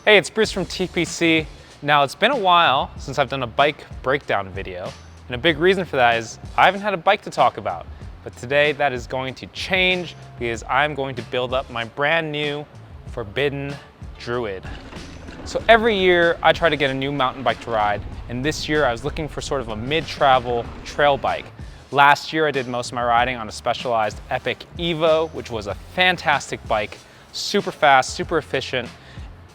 Hey, it's Bruce from TPC. Now, it's been a while since I've done a bike breakdown video, and a big reason for that is I haven't had a bike to talk about. But today that is going to change because I'm going to build up my brand new Forbidden Druid. So every year I try to get a new mountain bike to ride, and this year I was looking for sort of a mid-travel trail bike. Last year I did most of my riding on a Specialized Epic Evo, which was a fantastic bike, super fast, super efficient.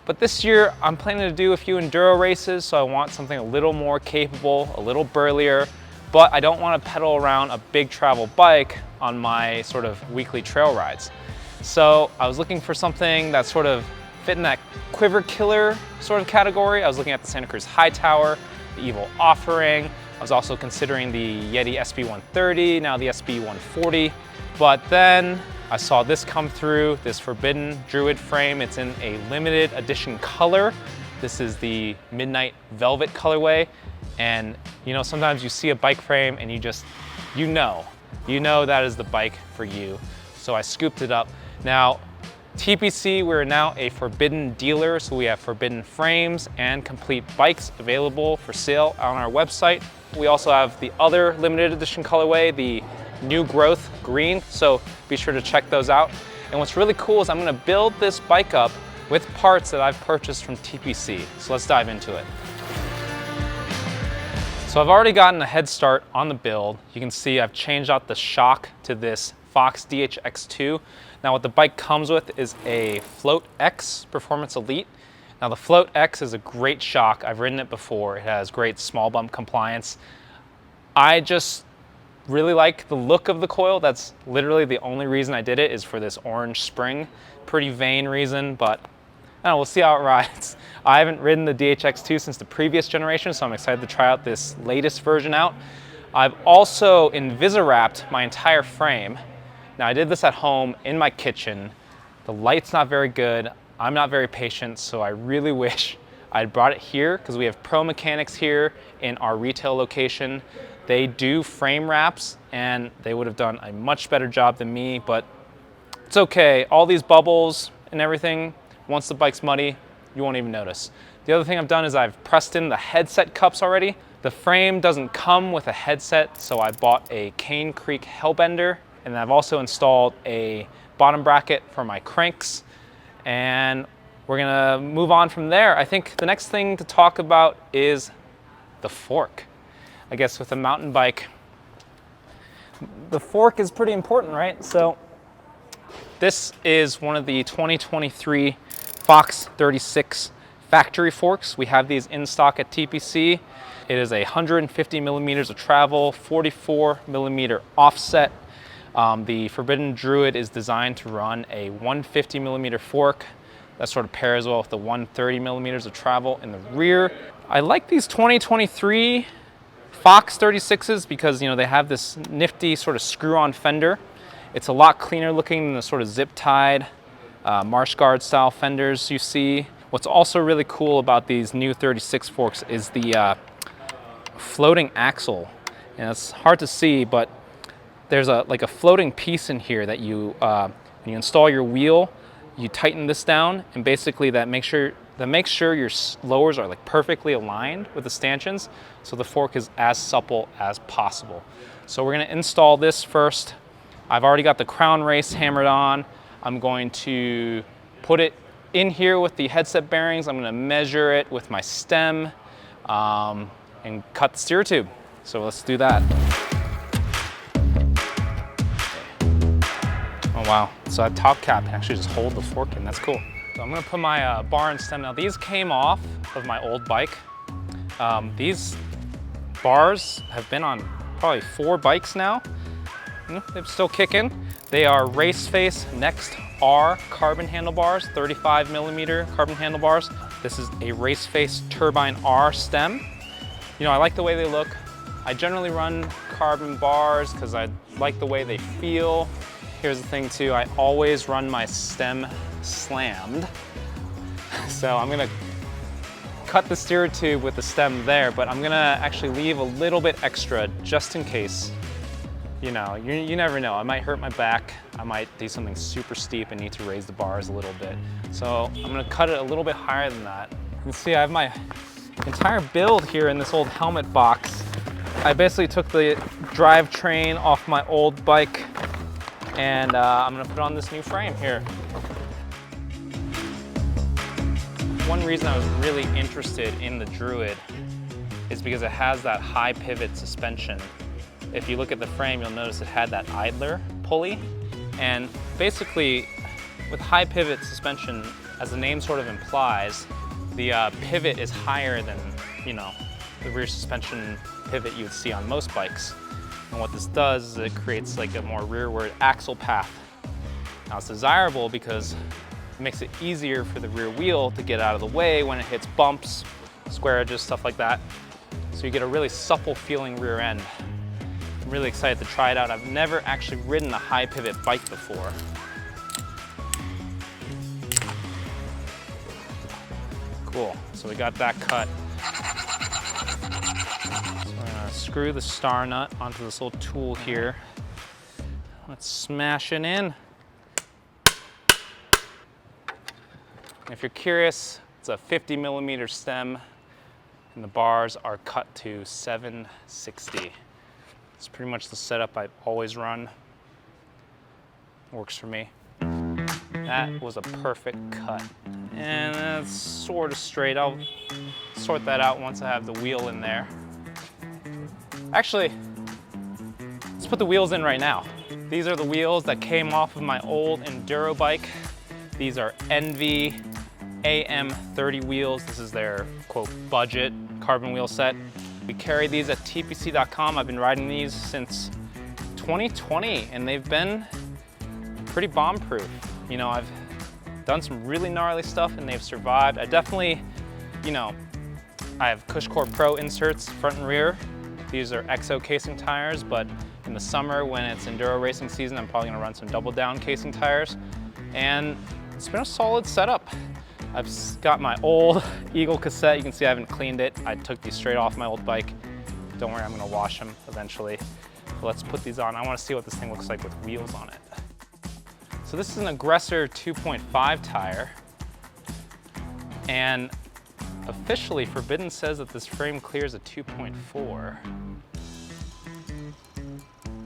But this year I'm planning to do a few enduro races, so I want something a little more capable, a little burlier, but I don't want to pedal around a big travel bike on my sort of weekly trail rides. So I was looking for something that sort of fit in that quiver killer sort of category. I was looking at the Santa Cruz Hightower, the Evo Offering. I was also considering the Yeti SB130, now the SB140. But then I saw this come through, this Forbidden Druid frame. It's in a limited edition color. This is the Midnight Velvet colorway. And you know, sometimes you see a bike frame and you know that is the bike for you. So I scooped it up. Now, TPC, we're now a Forbidden dealer, so we have Forbidden frames and complete bikes available for sale on our website. We also have the other limited edition colorway, the New Growth Green, so be sure to check those out. And what's really cool is I'm gonna build this bike up with parts that I've purchased from TPC. So let's dive into it. So I've already gotten a head start on the build. You can see I've changed out the shock to this Fox DHX2. Now what the bike comes with is a Float X Performance Elite. Now the Float X is a great shock. I've ridden it before. It has great small bump compliance. I just really like the look of the coil. That's literally the only reason I did it, is for this orange spring. Pretty vain reason, but I don't know, we'll see how it rides. I haven't ridden the DHX2 since the previous generation, so I'm excited to try out this latest version out. I've also Invisi-wrapped my entire frame. Now I did this at home in my kitchen. The light's not very good. I'm not very patient, so I really wish I'd brought it here, because we have pro mechanics here in our retail location. They do frame wraps, and they would have done a much better job than me, but it's okay. All these bubbles and everything, once the bike's muddy, you won't even notice. The other thing I've done is I've pressed in the headset cups already. The frame doesn't come with a headset, so I bought a Cane Creek Hellbender, and I've also installed a bottom bracket for my cranks, and we're gonna move on from there. I think the next thing to talk about is the fork. I guess with a mountain bike, the fork is pretty important, right? So this is one of the 2023 Fox 36 factory forks. We have these in stock at TPC. It is 150 millimeters of travel, 44 millimeter offset. The Forbidden Druid is designed to run a 150 millimeter fork that sort of pairs well with the 130 millimeters of travel in the rear. I like these 2023 Fox 36s because, you know, they have this nifty sort of screw-on fender. It's a lot cleaner looking than the sort of zip-tied marsh guard style fenders you see. What's also really cool about these new 36 forks is the floating axle. And it's hard to see, but there's like a floating piece in here that you, when you install your wheel, you tighten this down, and basically that makes sure your lowers are like perfectly aligned with the stanchions, so the fork is as supple as possible. So we're gonna install this first. I've already got the crown race hammered on. I'm going to put it in here with the headset bearings. I'm gonna measure it with my stem and cut the steer tube. So let's do that. Oh wow, so that top cap can actually just hold the fork in, that's cool. So I'm gonna put my bar and stem. Now these came off of my old bike. These bars have been on probably 4 bikes now. They're still kicking. They are Race Face Next R carbon handlebars, 35 millimeter carbon handlebars. This is a Race Face Turbine R stem. You know, I like the way they look. I generally run carbon bars because I like the way they feel. Here's the thing too, I always run my stem slammed. So I'm gonna cut the steer tube with the stem there, but I'm gonna actually leave a little bit extra just in case you know, you never know. I might hurt my back. I might do something super steep and need to raise the bars a little bit. So I'm gonna cut it a little bit higher than that. You can see I have my entire build here in this old helmet box. I basically took the drivetrain off my old bike and I'm gonna put on this new frame here. One reason I was really interested in the Druid is because it has that high pivot suspension. If you look at the frame, you'll notice it had that idler pulley. And basically, with high pivot suspension, as the name sort of implies, the pivot is higher than, you know, the rear suspension pivot you would see on most bikes. And what this does is it creates like a more rearward axle path. Now it's desirable because it makes it easier for the rear wheel to get out of the way when it hits bumps, square edges, stuff like that. So you get a really supple feeling rear end. I'm really excited to try it out. I've never actually ridden a high pivot bike before. Cool, so we got that cut. So we're gonna screw the star nut onto this little tool here. Let's smash it in. If you're curious, it's a 50mm stem and the bars are cut to 760. It's pretty much the setup I've always run. Works for me. That was a perfect cut. And that's sort of straight. I'll sort that out once I have the wheel in there. Actually, let's put the wheels in right now. These are the wheels that came off of my old enduro bike. These are Envy AM30 wheels. This is their, quote, budget carbon wheel set. We carry these at TPC.com. I've been riding these since 2020 and they've been pretty bomb-proof. You know, I've done some really gnarly stuff and they've survived. I definitely, you know, I have CushCore Pro inserts front and rear. These are EXO casing tires, but in the summer when it's enduro racing season, I'm probably gonna run some double down casing tires. And it's been a solid setup. I've got my old Eagle cassette. You can see I haven't cleaned it. I took these straight off my old bike. Don't worry, I'm gonna wash them eventually. But let's put these on. I wanna see what this thing looks like with wheels on it. So this is an Aggressor 2.5 tire. And officially, Forbidden says that this frame clears a 2.4.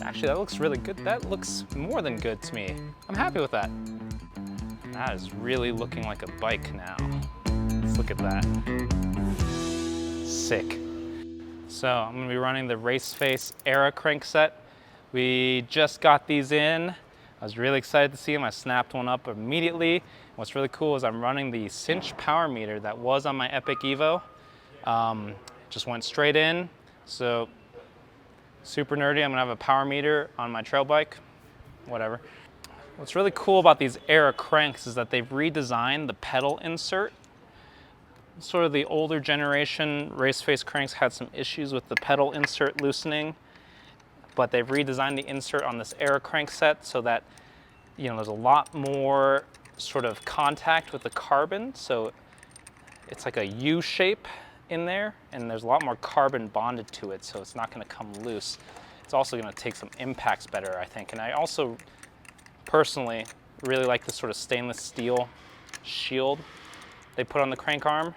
Actually, that looks really good. That looks more than good to me. I'm happy with that. That is really looking like a bike now. Let's look at that. Sick. So I'm gonna be running the Raceface Era crankset. We just got these in. I was really excited to see them. I snapped one up immediately. What's really cool is I'm running the Cinch power meter that was on my Epic Evo. Just went straight in. So super nerdy. I'm gonna have a power meter on my trail bike, whatever. What's really cool about these Era cranks is that they've redesigned the pedal insert. Sort of the older generation Raceface cranks had some issues with the pedal insert loosening, but they've redesigned the insert on this Era crank set so that, you know, there's a lot more sort of contact with the carbon. So it's like a U shape in there and there's a lot more carbon bonded to it. So it's not gonna come loose. It's also gonna take some impacts better, I think. And I also personally really like this sort of stainless steel shield they put on the crank arm.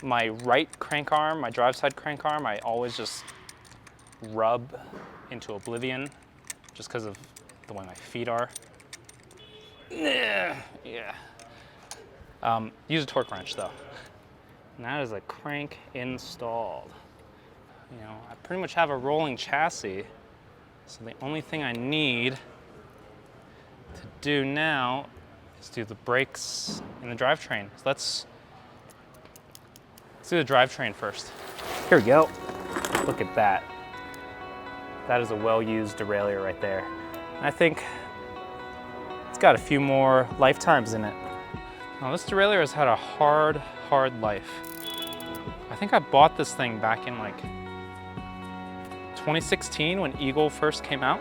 My right crank arm, my drive side crank arm, I always just rub into oblivion just because of the way my feet are. Yeah. Use a torque wrench though. And that is a crank installed. You know, I pretty much have a rolling chassis, so the only thing I need to do now is do the brakes and the drivetrain. So let's do the drivetrain first. Here we go. Look at that. That is a well-used derailleur right there. And I think it's got a few more lifetimes in it. Now this derailleur has had a hard life. I think I bought this thing back in like 2016 when Eagle first came out.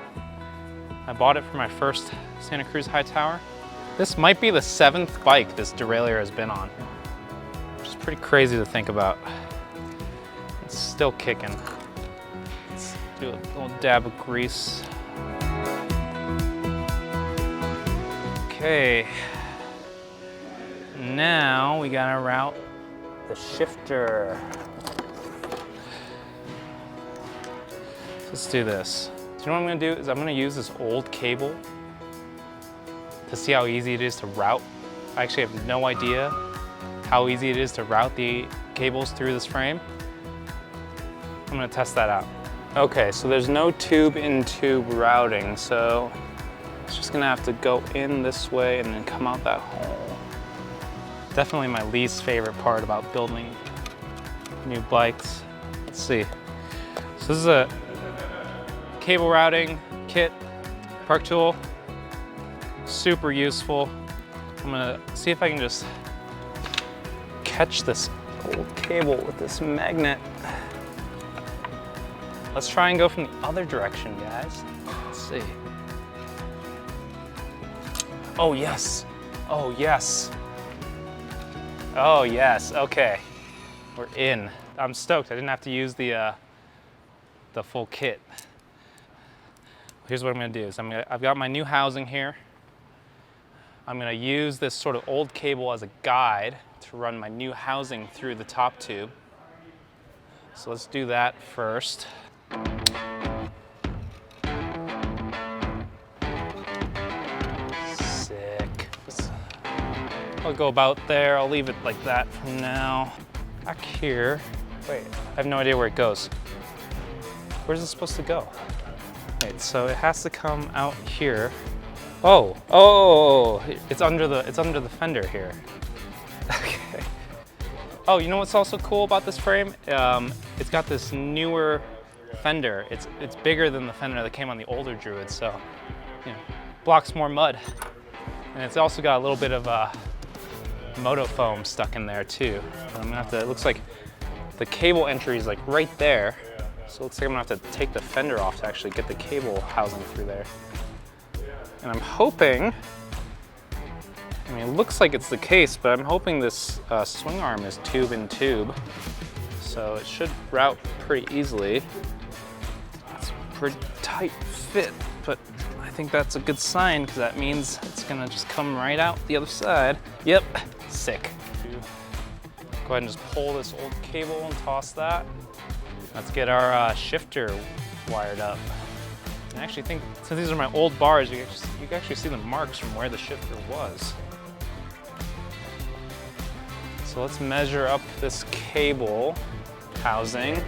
I bought it for my first Santa Cruz high tower. This might be the 7th bike this derailleur has been on, which is pretty crazy to think about. It's still kicking. Let's do a little dab of grease Okay. Now we gotta route the shifter. Let's do this. Do you know what I'm gonna do? Is I'm gonna use this old cable to see how easy it is to route. I actually have no idea how easy it is to route the cables through this frame. I'm gonna test that out. Okay, so there's no tube-in-tube routing, so it's just gonna have to go in this way and then come out that hole. Definitely my least favorite part about building new bikes. Let's see. So this is a cable routing kit, Park Tool. Super useful. I'm gonna see if I can just catch this old cable with this magnet. Let's try and go from the other direction, guys. Let's see. Oh yes, oh yes. Oh yes, okay. We're in. I'm stoked, I didn't have to use the full kit. Here's what I'm gonna do, is I've got my new housing here. I'm gonna use this sort of old cable as a guide to run my new housing through the top tube. So let's do that first. Sick. I'll go about there, I'll leave it like that for now. Back here, wait, I have no idea where it goes. Where's it supposed to go? Wait, so it has to come out here. Oh, it's under the fender here. Okay. Oh, you know what's also cool about this frame? It's got this newer fender. It's bigger than the fender that came on the older Druid, so you know, blocks more mud. And it's also got a little bit of moto foam stuck in there too. I'm gonna have to. It looks like the cable entry is like right there. So it looks like I'm gonna have to take the fender off to actually get the cable housing through there. And I'm hoping, I mean, it looks like it's the case, but I'm hoping this swing arm is tube in tube. So it should route pretty easily. It's a pretty tight fit, but I think that's a good sign because that means it's gonna just come right out the other side. Yep, sick. Go ahead and just pull this old cable and toss that. Let's get our shifter wired up. I actually think, since these are my old bars, you can actually see the marks from where the shifter was. So let's measure up this cable housing.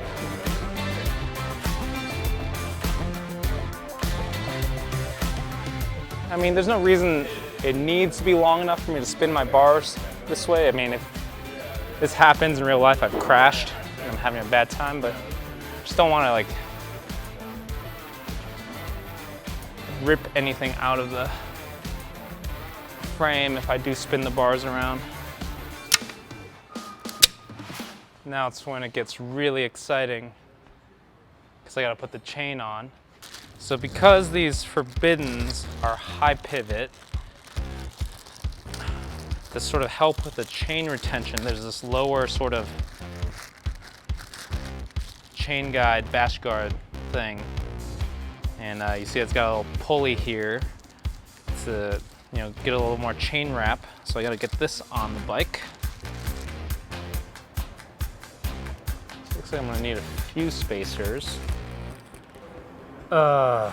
I mean, there's no reason it needs to be long enough for me to spin my bars this way. I mean, if this happens in real life, I've crashed and I'm having a bad time, but I just don't want to like rip anything out of the frame if I do spin the bars around. Now it's when it gets really exciting because I gotta put the chain on. So because these Forbiddens are high pivot, to sort of help with the chain retention, there's this lower sort of chain guide, bash guard thing. And you see it's got a little pulley here to, you know, get a little more chain wrap. So I gotta get this on the bike. So looks like I'm gonna need a few spacers. I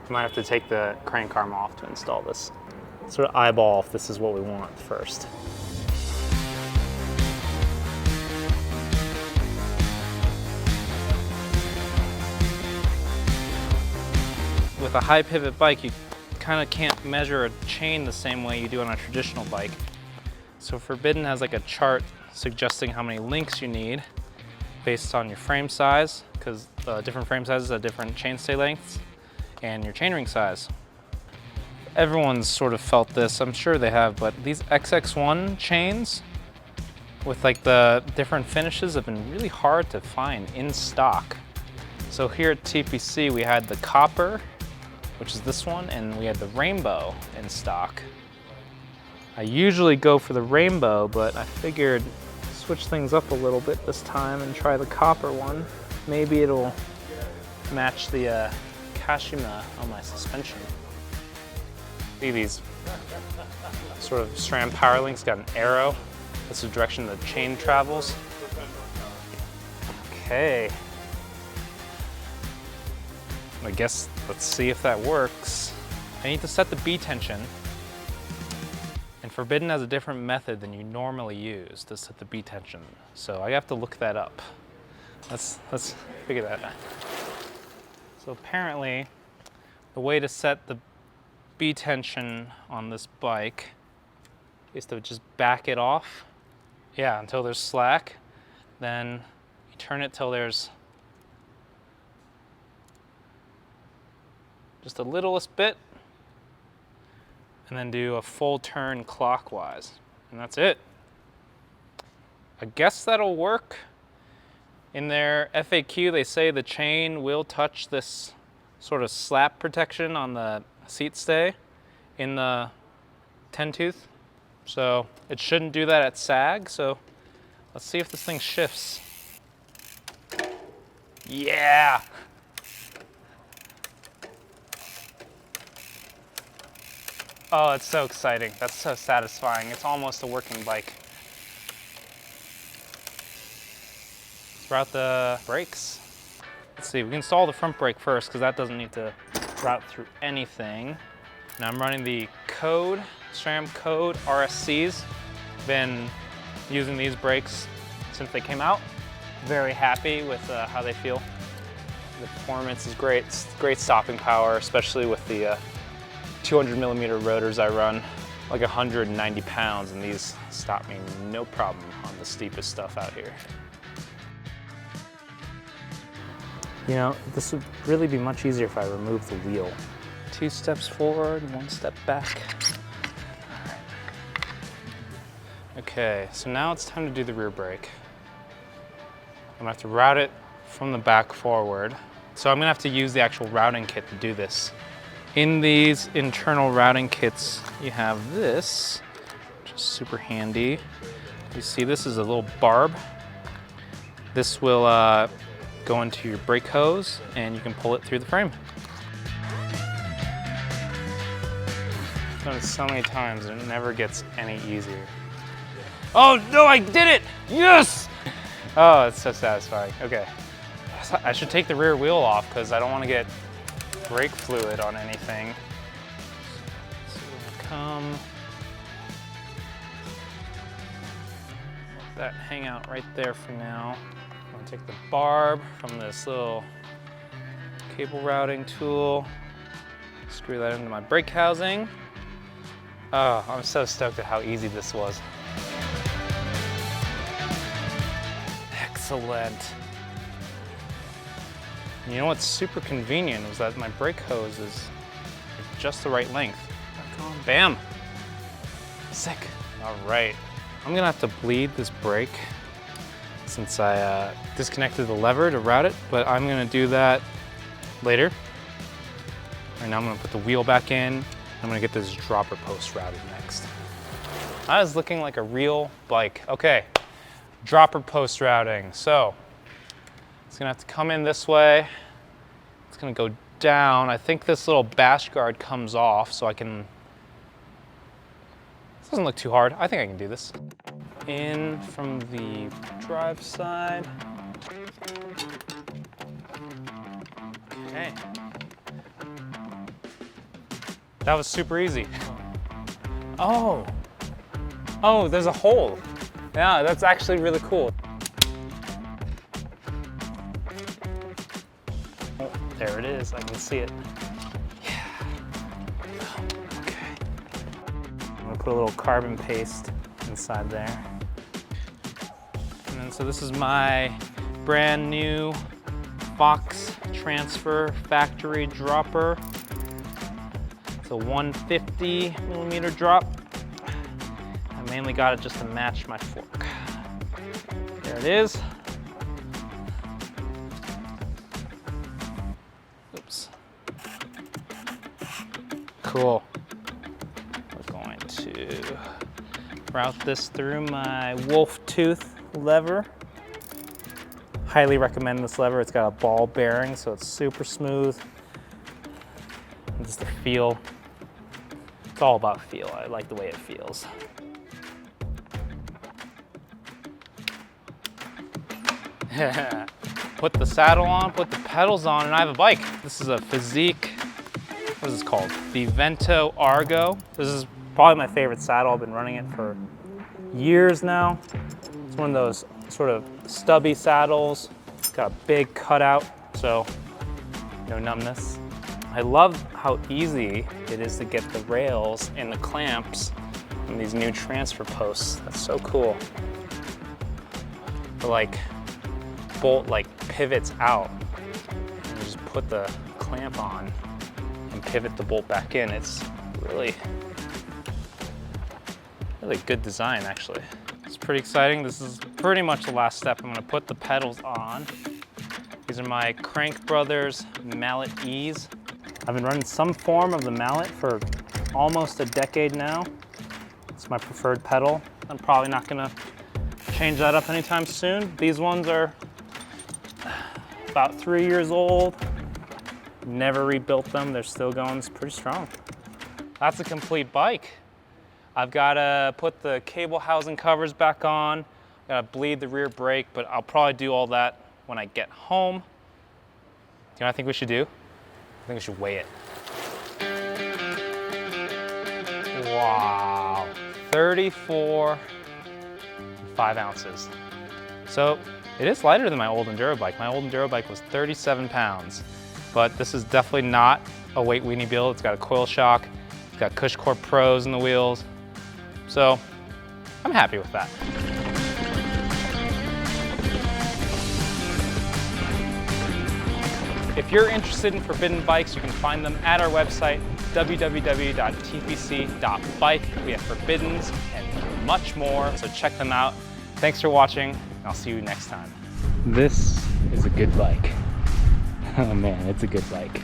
might have to take the crank arm off to install this. Sort of eyeball if this is what we want first. With a high pivot bike, you kind of can't measure a chain the same way you do on a traditional bike. So Forbidden has like a chart suggesting how many links you need based on your frame size, because different frame sizes have different chainstay lengths, and your chainring size. Everyone's sort of felt this, I'm sure they have, but these XX1 chains with like the different finishes have been really hard to find in stock. So here at TPC we had the copper, which is this one, and we had the rainbow in stock. I usually go for the rainbow, but I figured switch things up a little bit this time and try the copper one. Maybe it'll match the Kashima on my suspension. See these sort of SRAM power links got an arrow. That's the direction the chain travels. Okay. I guess let's see if that works. I need to set the B tension. And Forbidden has a different method than you normally use to set the B tension. So I have to look that up. Let's figure that out. So apparently, the way to set the B tension on this bike is to just back it off. Yeah, until there's slack. Then you turn it till there's just the littlest bit, and then do a full turn clockwise. And that's it. I guess that'll work. In their FAQ, they say the chain will touch this sort of slap protection on the seat stay in the 10 tooth. So it shouldn't do that at sag. So let's see if this thing shifts. Yeah. Oh, it's so exciting. That's so satisfying. It's almost a working bike. Let's route the brakes. Let's see, we can install the front brake first because that doesn't need to route through anything. Now I'm running the Code, SRAM Code RSCs. Been using these brakes since they came out. Very happy with how they feel. The performance is great. It's great stopping power, especially with the 200mm rotors I run, like 190 pounds, and these stop me no problem on the steepest stuff out here. You know, this would really be much easier if I removed the wheel. 2 steps forward, 1 step back. All right. Okay, so now it's time to do the rear brake. I'm gonna have to route it from the back forward. So I'm gonna have to use the actual routing kit to do this. In these internal routing kits, you have this, which is super handy. You see this is a little barb. This will go into your brake hose and you can pull it through the frame. I've done it so many times and it never gets any easier. Oh no, I did it! Yes! Oh, it's so satisfying. Okay. I should take the rear wheel off because I don't want to get brake fluid on anything. So we'll come. Let that hang out right there for now. I'm gonna take the barb from this little cable routing tool, screw that into my brake housing. Oh, I'm so stoked at how easy this was. Excellent. You know what's super convenient was that my brake hose is just the right length. Bam! Sick. All right. I'm gonna have to bleed this brake since I disconnected the lever to route it, but I'm gonna do that later. Right now I'm gonna put the wheel back in. I'm gonna get this dropper post routed next. That is looking like a real bike. Okay, dropper post routing. So, it's gonna have to come in this way. It's gonna go down. I think this little bash guard comes off so I can, this doesn't look too hard. I think I can do this. In from the drive side. Okay. That was super easy. Oh. Oh, there's a hole. Yeah, that's actually really cool. Oh, there it is, I can see it. Yeah. Okay. I'm gonna put a little carbon paste inside there. And then, so this is my brand new Fox Transfer factory dropper. It's a 150mm drop. I mainly got it just to match my fork. There it is. Oops. Cool. We're going to route this through my wolf tooth lever. Highly recommend this lever. It's got a ball bearing, so it's super smooth. And just the feel It's all about feel. I like the way it feels. Put the saddle on, put the pedals on, and I have a bike. This is a Physique, what is this called? The Vento Argo. This is probably my favorite saddle. I've been running it for years now. It's one of those sort of stubby saddles. It's got a big cutout, so no numbness. I love how easy it is to get the rails and the clamps on these new transfer posts. That's so cool. The bolt pivots out, and you just put the clamp on and pivot the bolt back in. It's really good design, actually. It's pretty exciting. This is pretty much the last step. I'm gonna put the pedals on. These are my Crank Brothers Mallet E's. I've been running some form of the Mallet for almost a decade now. It's my preferred pedal. I'm probably not gonna change that up anytime soon. These ones are about 3 years old. Never rebuilt them. They're still going pretty strong. That's a complete bike. I've got to put the cable housing covers back on. Got to bleed the rear brake, but I'll probably do all that when I get home. You know what I think we should do? I think we should weigh it. Wow, 34.5 ounces. So it is lighter than my old enduro bike. My old enduro bike was 37 pounds, but this is definitely not a weight weenie build. It's got a coil shock. It's got Cushcore Pros in the wheels. So I'm happy with that. If you're interested in forbidden bikes, you can find them at our website, www.tpc.bike. We have forbiddens and much more, so check them out. Thanks for watching, and I'll see you next time. This is a good bike. Oh man, it's a good bike.